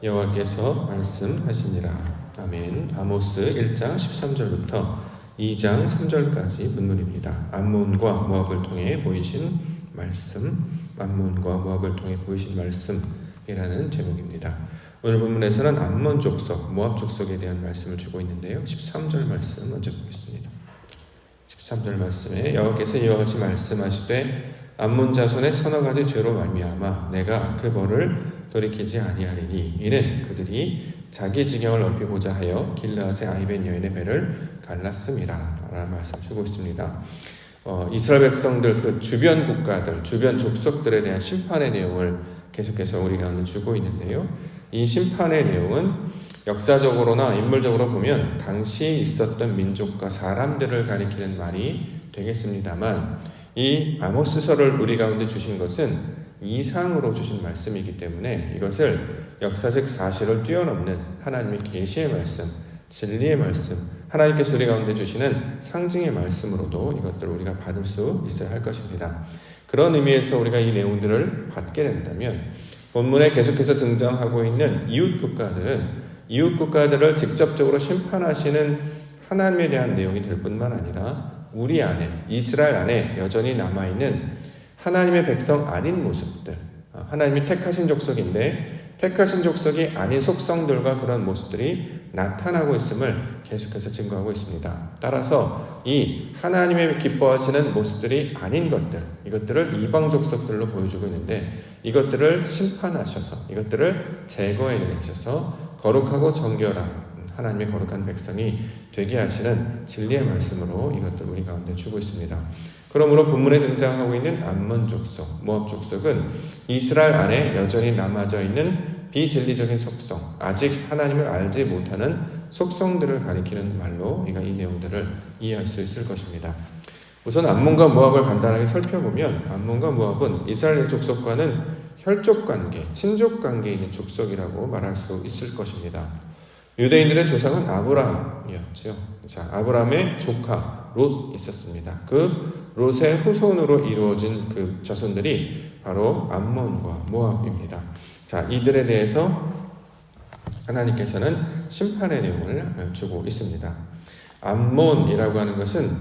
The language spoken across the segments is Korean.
여호와께서 말씀하시니라. 아멘. 아모스 1장 13절부터 2장 3절까지 본문입니다. 암몬과 모압을 통해 보이신 말씀, 암몬과 모압을 통해 보이신 말씀이라는 제목입니다. 오늘 본문에서는 암몬 족속, 모압 족속에 대한 말씀을 주고 있는데요. 13절 말씀 먼저 보겠습니다. 13절 말씀에 여호와께서 이와 같이 말씀하시되 암몬 자손의 서너 가지 죄로 말미암아 내가 그 벌을 돌이키지 아니하리니 이는 그들이 자기 지경을 넓히고자 하여 길르앗의 아이벤 여인의 배를 갈랐음이라 라는 말씀 주고 있습니다. 이스라엘 백성들 그 주변 국가들, 주변 족속들에 대한 심판의 내용을 계속해서 우리 가운데 주고 있는데요. 이 심판의 내용은 역사적으로나 인물적으로 보면 당시 있었던 민족과 사람들을 가리키는 말이 되겠습니다만 이 아모스서를 우리 가운데 주신 것은 이상으로 주신 말씀이기 때문에 이것을 역사적 사실을 뛰어넘는 하나님의 계시의 말씀, 진리의 말씀, 하나님께서 우리 가운데 주시는 상징의 말씀으로도 이것들을 우리가 받을 수 있어야 할 것입니다. 그런 의미에서 우리가 이 내용들을 받게 된다면 본문에 계속해서 등장하고 있는 이웃 국가들을 직접적으로 심판하시는 하나님에 대한 내용이 될 뿐만 아니라 우리 안에, 이스라엘 안에 여전히 남아있는 하나님의 백성 아닌 모습들, 하나님이 택하신 족속인데 택하신 족속이 아닌 속성들과 그런 모습들이 나타나고 있음을 계속해서 증거하고 있습니다. 따라서 이 하나님의 기뻐하시는 모습들이 아닌 것들, 이것들을 이방 족속들로 보여주고 있는데 이것들을 심판하셔서 이것들을 제거해 내셔서 거룩하고 정결한 하나님의 거룩한 백성이 되게 하시는 진리의 말씀으로 이것들 우리 가운데 주고 있습니다. 그러므로 본문에 등장하고 있는 암몬 족속, 모압 족속은 이스라엘 안에 여전히 남아져 있는 비진리적인 속성, 아직 하나님을 알지 못하는 속성들을 가리키는 말로 우리가 이 내용들을 이해할 수 있을 것입니다. 우선 암몬과 모압을 간단하게 살펴보면 암몬과 모압은 이스라엘 족속과는 혈족관계, 친족관계에 있는 족속이라고 말할 수 있을 것입니다. 유대인들의 조상은 아브라함이었죠. 자, 아브라함의 조카 롯 있었습니다. 그 롯의 후손으로 이루어진 그 자손들이 바로 암몬과 모압입니다. 자, 이들에 대해서 하나님께서는 심판의 내용을 주고 있습니다. 암몬이라고 하는 것은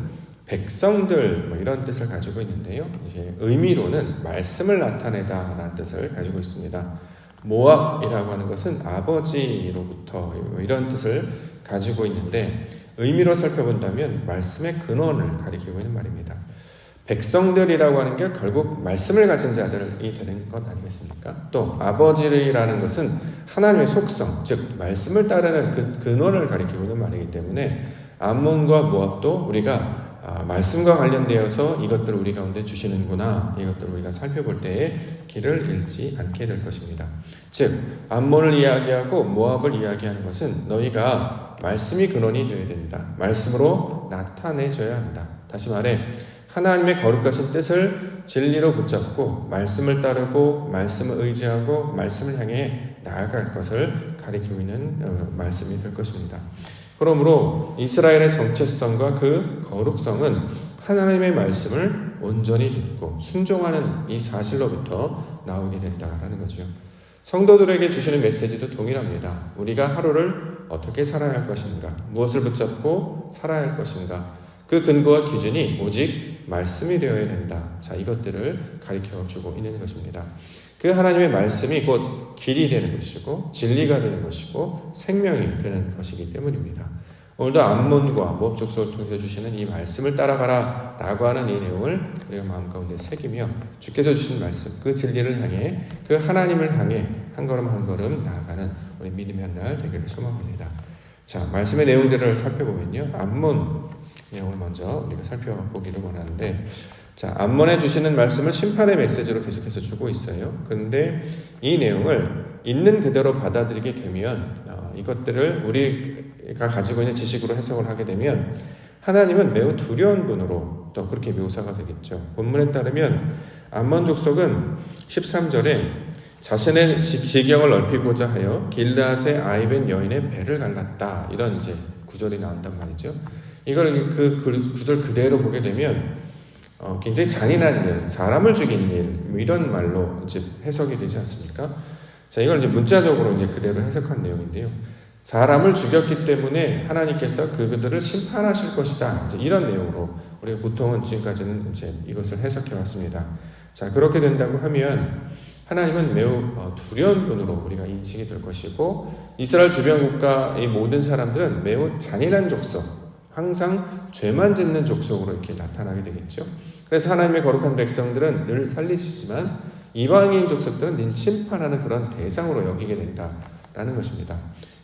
백성들 이런 뜻을 가지고 있는데요. 이제 의미로는 말씀을 나타내다라는 뜻을 가지고 있습니다. 모압이라고 하는 것은 아버지로부터 이런 뜻을 가지고 있는데 의미로 살펴본다면 말씀의 근원을 가리키고 있는 말입니다. 백성들이라고 하는 게 결국 말씀을 가진 자들이 되는 것 아니겠습니까? 또 아버지라는 것은 하나님의 속성, 즉 말씀을 따르는 그 근원을 가리키고 있는 말이기 때문에 암몬과 모압도 우리가 말씀과 관련되어서 이것들을 우리 가운데 주시는구나, 이것들을 우리가 살펴볼 때에 길을 잃지 않게 될 것입니다. 즉 암몬을 이야기하고 모압을 이야기하는 것은 너희가 말씀이 근원이 되어야 된다, 말씀으로 나타내줘야 한다. 다시 말해 하나님의 거룩하신 뜻을 진리로 붙잡고 말씀을 따르고 말씀을 의지하고 말씀을 향해 나아갈 것을 가리키고 있는 말씀이 될 것입니다. 그러므로 이스라엘의 정체성과 그 거룩성은 하나님의 말씀을 온전히 듣고 순종하는 이 사실로부터 나오게 된다라는 거죠. 성도들에게 주시는 메시지도 동일합니다. 우리가 하루를 어떻게 살아야 할 것인가, 무엇을 붙잡고 살아야 할 것인가, 그 근거와 기준이 오직 말씀이 되어야 된다. 자, 이것들을 가르쳐주고 있는 것입니다. 그 하나님의 말씀이 곧 길이 되는 것이고 진리가 되는 것이고 생명이 되는 것이기 때문입니다. 오늘도 암몬과 모압 족속을 통해서 주시는 이 말씀을 따라가라 라고 하는 이 내용을 우리가 마음 가운데 새기며 주께서 주신 말씀, 그 진리를 향해 그 하나님을 향해 한 걸음 한 걸음 나아가는 우리 믿음의 한 날 되기를 소망합니다. 자, 말씀의 내용들을 살펴보면요, 암몬 내용을 먼저 우리가 살펴보기를 원하는데, 자, 암몬에 주시는 말씀을 심판의 메시지로 계속해서 주고 있어요. 그런데 이 내용을 있는 그대로 받아들이게 되면 이것들을 우리가 가지고 있는 지식으로 해석을 하게 되면 하나님은 매우 두려운 분으로 또 그렇게 묘사가 되겠죠. 본문에 따르면 암몬 족속은 13절에 자신의 지경을 넓히고자 하여 길르앗의 아이벤 여인의 배를 갈랐다, 이런 이제 구절이 나온단 말이죠. 이걸 그 구절 그대로 보게 되면 굉장히 잔인한 일, 사람을 죽인 일, 이런 말로 이제 해석이 되지 않습니까? 자, 이걸 이제 문자적으로 이제 그대로 해석한 내용인데요. 사람을 죽였기 때문에 하나님께서 그들을 심판하실 것이다. 이제 이런 내용으로 우리가 보통은 지금까지는 이제 이것을 해석해 왔습니다. 자, 그렇게 된다고 하면 하나님은 매우 두려운 분으로 우리가 인식이 될 것이고, 이스라엘 주변 국가의 모든 사람들은 매우 잔인한 족속, 항상 죄만 짓는 족속으로 이렇게 나타나게 되겠죠. 그래서 하나님의 거룩한 백성들은 늘 살리시지만 이방인 족속들은 늘 심판하는 그런 대상으로 여기게 된다라는 것입니다.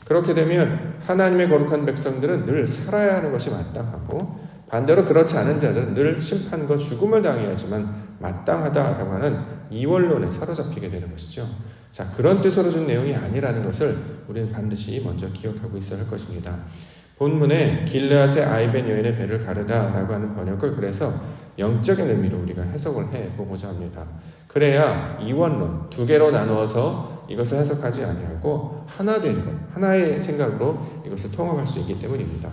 그렇게 되면 하나님의 거룩한 백성들은 늘 살아야 하는 것이 마땅하고, 반대로 그렇지 않은 자들은 늘 심판과 죽음을 당해야지만 마땅하다라고 하는 이원론에 사로잡히게 되는 것이죠. 자, 그런 뜻으로 준 내용이 아니라는 것을 우리는 반드시 먼저 기억하고 있어야 할 것입니다. 본문에 길르앗의 아이벤 여인의 배를 가르다라고 하는 번역을 그래서 영적인 의미로 우리가 해석을 해보고자 합니다. 그래야 이원론, 두 개로 나누어서 이것을 해석하지 아니하고 하나 된 것, 하나의 생각으로 이것을 통합할 수 있기 때문입니다.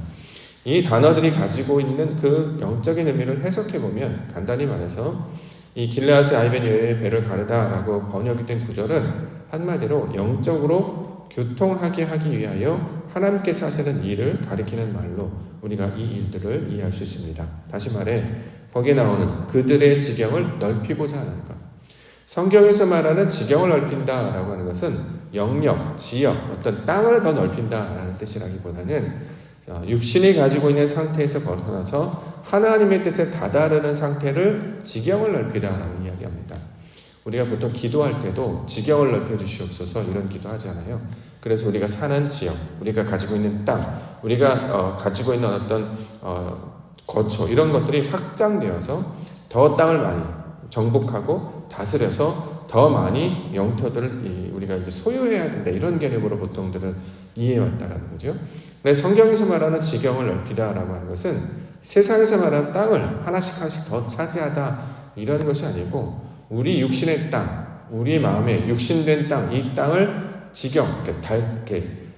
이 단어들이 가지고 있는 그 영적인 의미를 해석해보면, 간단히 말해서 이 길르앗의 아이벤 여인의 배를 가르다라고 번역이 된 구절은 한마디로 영적으로 교통하게 하기 위하여 하나님께서 하시는 일을 가리키는 말로 우리가 이 일들을 이해할 수 있습니다. 다시 말해 거기에 나오는 그들의 지경을 넓히고자 하는 것. 성경에서 말하는 지경을 넓힌다라고 하는 것은 영역, 지역, 어떤 땅을 더 넓힌다라는 뜻이라기보다는 육신이 가지고 있는 상태에서 벗어나서 하나님의 뜻에 다다르는 상태를 지경을 넓히다라고 이야기합니다. 우리가 보통 기도할 때도 지경을 넓혀 주시옵소서 이런 기도하잖아요. 그래서 우리가 사는 지역, 우리가 가지고 있는 땅, 우리가 가지고 있는 어떤 거처, 이런 것들이 확장되어서 더 땅을 많이 정복하고 다스려서 더 많이 영토들을 우리가 이제 소유해야 된다, 이런 개념으로 보통들은 이해해왔다라는 거죠. 그래서 성경에서 말하는 지경을 넓히다라고 하는 것은 세상에서 말하는 땅을 하나씩 더 차지하다, 이런 것이 아니고 우리 육신의 땅, 우리 마음에 육신된 땅, 이 땅을 지경,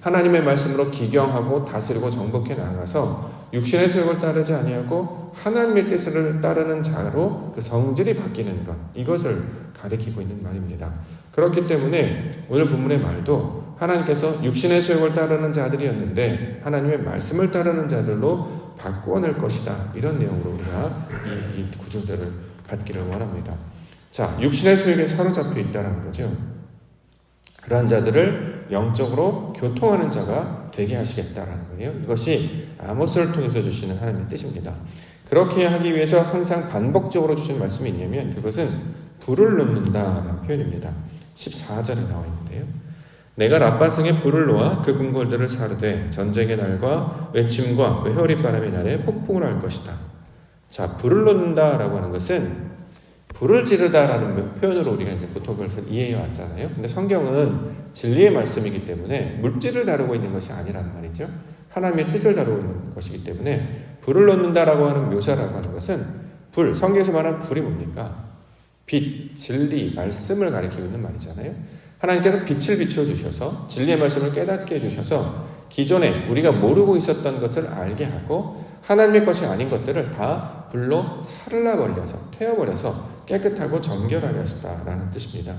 하나님의 말씀으로 기경하고 다스리고 정복해 나가서 육신의 소욕을 따르지 아니하고 하나님의 뜻을 따르는 자로 그 성질이 바뀌는 것, 이것을 가리키고 있는 말입니다. 그렇기 때문에 오늘 본문의 말도 하나님께서 육신의 소욕을 따르는 자들이었는데 하나님의 말씀을 따르는 자들로 바꾸어낼 것이다, 이런 내용으로 우리가 이 구조들을 받기를 원합니다. 자, 육신의 소욕에 사로잡혀 있다는 거죠. 그러한 자들을 영적으로 교통하는 자가 되게 하시겠다라는 거예요. 이것이 아모스를 통해서 주시는 하나님의 뜻입니다. 그렇게 하기 위해서 항상 반복적으로 주신 말씀이 있냐면 그것은 불을 놓는다라는 표현입니다. 14절에 나와 있는데요. 내가 랍바성에 불을 놓아 그 궁궐들을 사르되 전쟁의 날과 외침과 회오리바람의 날에 폭풍을 할 것이다. 자, 불을 놓는다라고 하는 것은 불을 지르다라는 표현으로 우리가 이제 보통 그것을 이해해 왔잖아요. 근데 성경은 진리의 말씀이기 때문에 물질을 다루고 있는 것이 아니라는 말이죠. 하나님의 뜻을 다루고 있는 것이기 때문에 불을 놓는다라고 하는 묘사라고 하는 것은 불, 성경에서 말하는 불이 뭡니까? 빛, 진리, 말씀을 가리키고 있는 말이잖아요. 하나님께서 빛을 비추어 주셔서 진리의 말씀을 깨닫게 해주셔서 기존에 우리가 모르고 있었던 것을 알게 하고 하나님의 것이 아닌 것들을 다 불로 살라버려서 태워버려서 깨끗하고 정결하게 하시다라는 뜻입니다.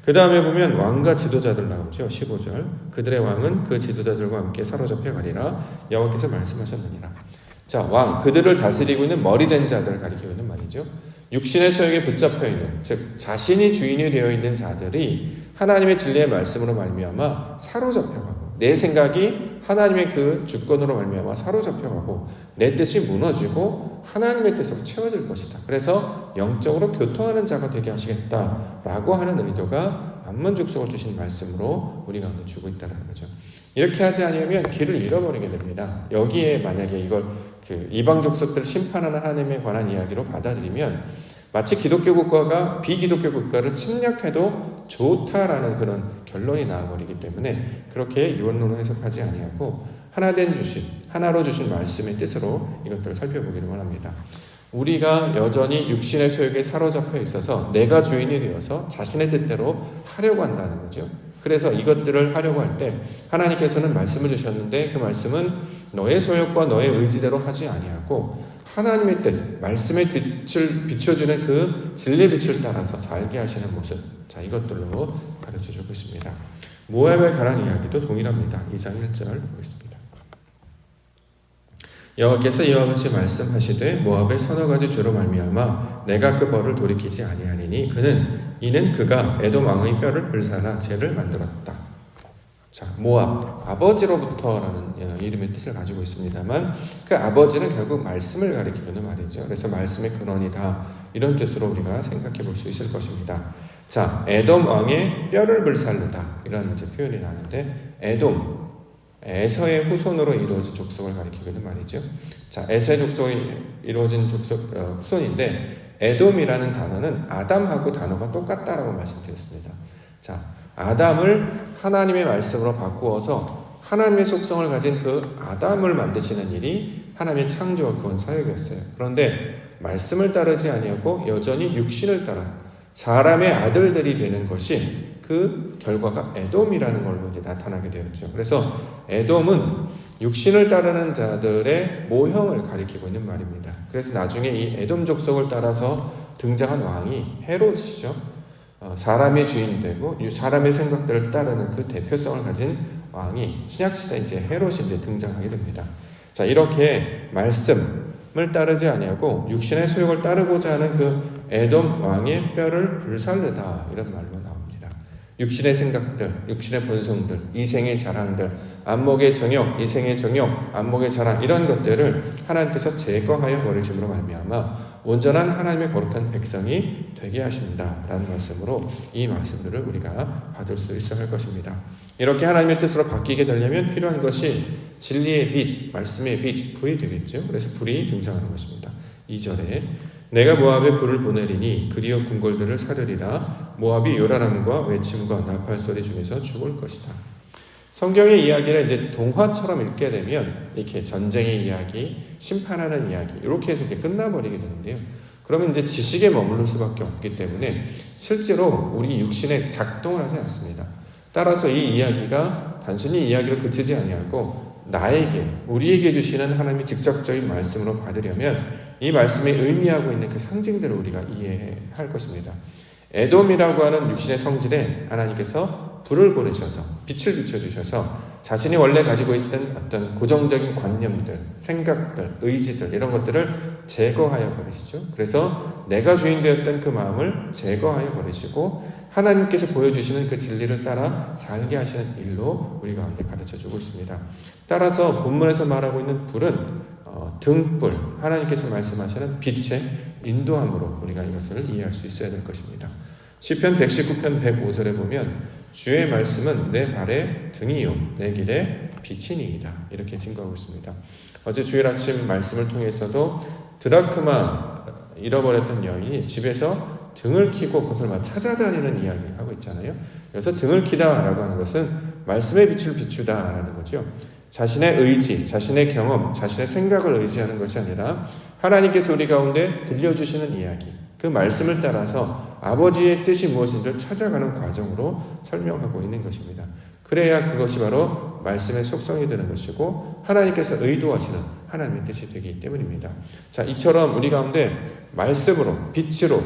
그 다음에 보면 왕과 지도자들 나오죠. 15절. 그들의 왕은 그 지도자들과 함께 사로잡혀 가리라 여호와께서 말씀하셨느니라. 자, 왕, 그들을 다스리고 있는 머리된 자들을 가리키고 있는 말이죠. 육신의 소욕에 붙잡혀 있는, 즉 자신이 주인이 되어 있는 자들이 하나님의 진리의 말씀으로 말미암아 사로잡혀가고 내 생각이 하나님의 그 주권으로 말미암아 사로잡혀가고 내 뜻이 무너지고 하나님의 뜻으로 채워질 것이다. 그래서 영적으로 교통하는 자가 되게 하시겠다라고 하는 의도가 만문죽성을 주신 말씀으로 우리가 오늘 주고 있다는 거죠. 이렇게 하지 않으면 길을 잃어버리게 됩니다. 여기에 만약에 이걸 이방 족속들을 심판하는 하나님에 관한 이야기로 받아들이면 마치 기독교 국가가 비기독교 국가를 침략해도 좋다라는 그런 결론이 나와버리기 때문에 그렇게 이원론을 해석하지 아니하고 하나로 주신 말씀의 뜻으로 이것들을 살펴보기를 원합니다. 우리가 여전히 육신의 소욕에 사로잡혀 있어서 내가 주인이 되어서 자신의 뜻대로 하려고 한다는 거죠. 그래서 이것들을 하려고 할 때 하나님께서는 말씀을 주셨는데 그 말씀은 너의 소욕과 너의 의지대로 하지 아니하고 하나님의 뜻, 말씀의 빛을 비춰주는 그 진리의 빛을 따라서 살게 하시는 모습. 자, 이것들로 가르쳐주고 있습니다. 모압에 관한 이야기도 동일합니다. 2장 1절 보겠습니다. 여호와께서 이와 같이 말씀하시되 모압의 서너 가지 죄로 말미암아 내가 그 벌을 돌이키지 아니하니니 이는 그가 에돔 왕의 뼈를 불살라 죄를 만들었다. 자, 모압, 아버지로부터라는 이름의 뜻을 가지고 있습니다만 그 아버지는 결국 말씀을 가리키는 말이죠. 그래서 말씀의 근원이다, 이런 뜻으로 우리가 생각해 볼 수 있을 것입니다. 자, 에돔 왕의 뼈를 불살르다, 이런 표현이 나는데, 에돔, 에서의 후손으로 이루어진 족속을 가리키는 말이죠. 자, 에서의 족속이 이루어진 후손인데, 에돔이라는 단어는 아담하고 단어가 똑같다라고 말씀드렸습니다. 자, 아담을 하나님의 말씀으로 바꾸어서 하나님의 속성을 가진 그 아담을 만드시는 일이 하나님의 창조와 구원 사역이었어요. 그런데 말씀을 따르지 아니하고 여전히 육신을 따라 사람의 아들들이 되는 것이 그 결과가 에돔이라는 걸로 이제 나타나게 되었죠. 그래서 에돔은 육신을 따르는 자들의 모형을 가리키고 있는 말입니다. 그래서 나중에 이 에돔 족속을 따라서 등장한 왕이 헤롯이죠. 사람의 주인이 되고 사람의 생각들을 따르는 그 대표성을 가진 왕이 신약시대 이제 헤롯이 이제 등장하게 됩니다. 자, 이렇게 말씀을 따르지 아니하고 육신의 소욕을 따르고자 하는 그 에돔 왕의 뼈를 불살르다, 이런 말로 나옵니다. 육신의 생각들, 육신의 본성들, 이생의 자랑들, 안목의 정욕, 이생의 정욕, 안목의 자랑, 이런 것들을 하나님께서 제거하여 버리심으로 말미암아 온전한 하나님의 거룩한 백성이 되게 하신다라는 말씀으로 이 말씀들을 우리가 받을 수 있어야 할 것입니다. 이렇게 하나님의 뜻으로 바뀌게 되려면 필요한 것이 진리의 빛, 말씀의 빛, 불이 되겠죠. 그래서 불이 등장하는 것입니다. 2절에 내가 모압에 불을 보내리니 그리어 궁궐들을 사르리라. 모압이 요란함과 외침과 나팔 소리 중에서 죽을 것이다. 성경의 이야기를 이제 동화처럼 읽게 되면 이렇게 전쟁의 이야기, 심판하는 이야기, 이렇게 해서 이제 끝나버리게 되는데요. 그러면 이제 지식에 머무를 수밖에 없기 때문에 실제로 우리 육신에 작동을 하지 않습니다. 따라서 이 이야기가 단순히 이야기로 그치지 아니하고 나에게, 우리에게 주시는 하나님의 직접적인 말씀으로 받으려면 이 말씀이 의미하고 있는 그 상징들을 우리가 이해할 것입니다. 에돔이라고 하는 육신의 성질에 하나님께서 불을 보내셔서 빛을 비춰주셔서 자신이 원래 가지고 있던 어떤 고정적인 관념들, 생각들, 의지들, 이런 것들을 제거하여 버리시죠. 그래서 내가 주인 되었던 그 마음을 제거하여 버리시고 하나님께서 보여주시는 그 진리를 따라 살게 하시는 일로 우리 가운데 가르쳐주고 있습니다. 따라서 본문에서 말하고 있는 불은 등불, 하나님께서 말씀하시는 빛의 인도함으로 우리가 이것을 이해할 수 있어야 될 것입니다. 시편 119편 105절에 보면 주의 말씀은 내 발의 등이요 내 길의 빛이니이다, 이렇게 증거하고 있습니다. 어제 주일 아침 말씀을 통해서도 드라크마 잃어버렸던 여인이 집에서 등을 켜고 그것을 찾아다니는 이야기를 하고 있잖아요. 그래서 등을 켜다라고 하는 것은 말씀의 빛을 비추다라는 거죠. 자신의 의지, 자신의 경험, 자신의 생각을 의지하는 것이 아니라 하나님께서 우리 가운데 들려주시는 이야기, 그 말씀을 따라서 아버지의 뜻이 무엇인지를 찾아가는 과정으로 설명하고 있는 것입니다. 그래야 그것이 바로 말씀의 속성이 되는 것이고 하나님께서 의도하시는 하나님의 뜻이 되기 때문입니다. 자, 이처럼 우리 가운데 말씀으로, 빛으로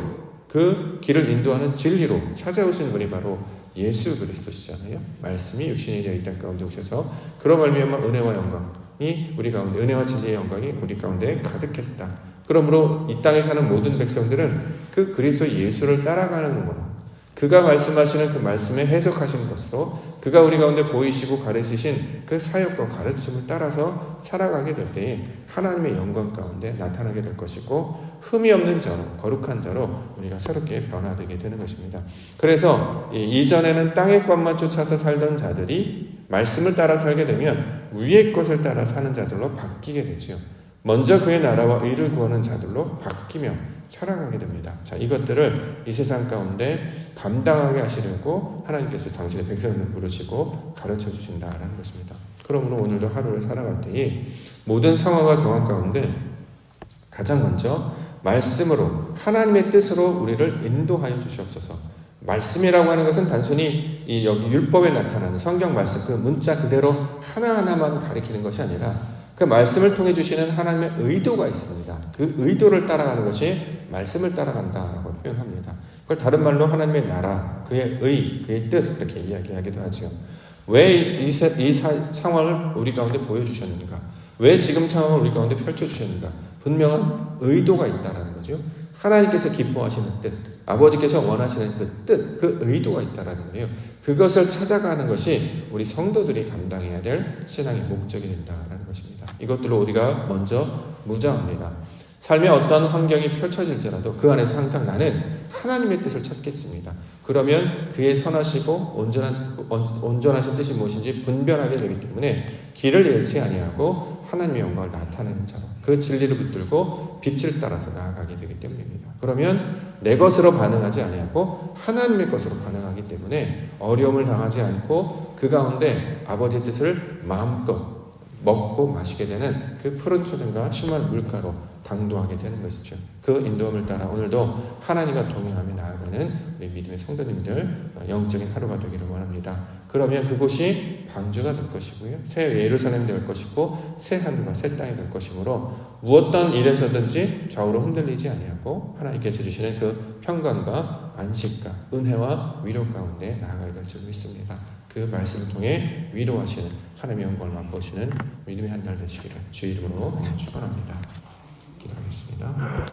그 길을 인도하는 진리로 찾아오신 분이 바로 예수 그리스도시잖아요. 말씀이 육신이 되어 이 땅 가운데 오셔서 그로 말미암아 은혜와 영광이 우리 가운데, 은혜와 진리의 영광이 우리 가운데 가득했다. 그러므로 이 땅에 사는 모든 백성들은 그 그리스도 예수를 따라가는 것으로, 그가 말씀하시는 그 말씀에 해석하신 것으로, 그가 우리 가운데 보이시고 가르치신 그 사역과 가르침을 따라서 살아가게 될 때에 하나님의 영광 가운데 나타나게 될 것이고 흠이 없는 자로, 거룩한 자로 우리가 새롭게 변화되게 되는 것입니다. 그래서 이전에는 땅의 것만 쫓아서 살던 자들이 말씀을 따라 살게 되면 위의 것을 따라 사는 자들로 바뀌게 되죠. 먼저 그의 나라와 의를 구하는 자들로 바뀌며 살아가게 됩니다. 자, 이것들을 이 세상 가운데 감당하게 하시려고 하나님께서 당신의 백성을 부르시고 가르쳐 주신다라는 것입니다. 그러므로 오늘도 하루를 살아갈 때에 모든 상황과 정황 가운데 가장 먼저 말씀으로, 하나님의 뜻으로 우리를 인도하여 주시옵소서. 말씀이라고 하는 것은 단순히 여기 율법에 나타나는 성경 말씀, 그 문자 그대로 하나하나만 가리키는 것이 아니라 그 말씀을 통해 주시는 하나님의 의도가 있습니다. 그 의도를 따라가는 것이 말씀을 따라간다라고 표현합니다. 그걸 다른 말로 하나님의 나라, 그의 의, 그의 뜻 이렇게 이야기하기도 하죠. 왜 이 상황을 우리 가운데 보여주셨는가? 왜 지금 상황을 우리 가운데 펼쳐주셨는가? 분명한 의도가 있다는 거죠. 하나님께서 기뻐하시는 뜻, 아버지께서 원하시는 그 뜻, 그 의도가 있다는 거예요. 그것을 찾아가는 것이 우리 성도들이 감당해야 될 신앙의 목적이 된다는 것입니다. 이것들로 우리가 먼저 무장합니다. 삶의 어떤 환경이 펼쳐질지라도 그 안에서 항상 나는 하나님의 뜻을 찾겠습니다. 그러면 그의 선하시고 온전하신 뜻이 무엇인지 분별하게 되기 때문에 길을 잃지 아니하고 하나님의 영광을 나타내는 자로 그 진리를 붙들고 빛을 따라서 나아가게 되기 때문입니다. 그러면 내 것으로 반응하지 아니하고 하나님의 것으로 반응하기 때문에 어려움을 당하지 않고 그 가운데 아버지의 뜻을 마음껏 먹고 마시게 되는 그 푸른 초등과 심한 물가로 당도하게 되는 것이죠. 그 인도함을 따라 오늘도 하나님과 동행하며 나아가는 우리 믿음의 성도님들 영적인 하루가 되기를 원합니다. 그러면 그곳이 방주가 될 것이고요. 새 예루살렘이 될 것이고 새 하늘과 새 땅이 될 것이므로 무엇던 일에서든지 좌우로 흔들리지 아니하고 하나님께서 주시는 그 평강과 안식과 은혜와 위로 가운데 나아가야 될 줄 믿습니다. 그 말씀을 통해 위로하시는 하나님의 영광을 맛보시는 믿음의 한 달 되시기를 주의 이름으로 축원합니다. 기도하겠습니다.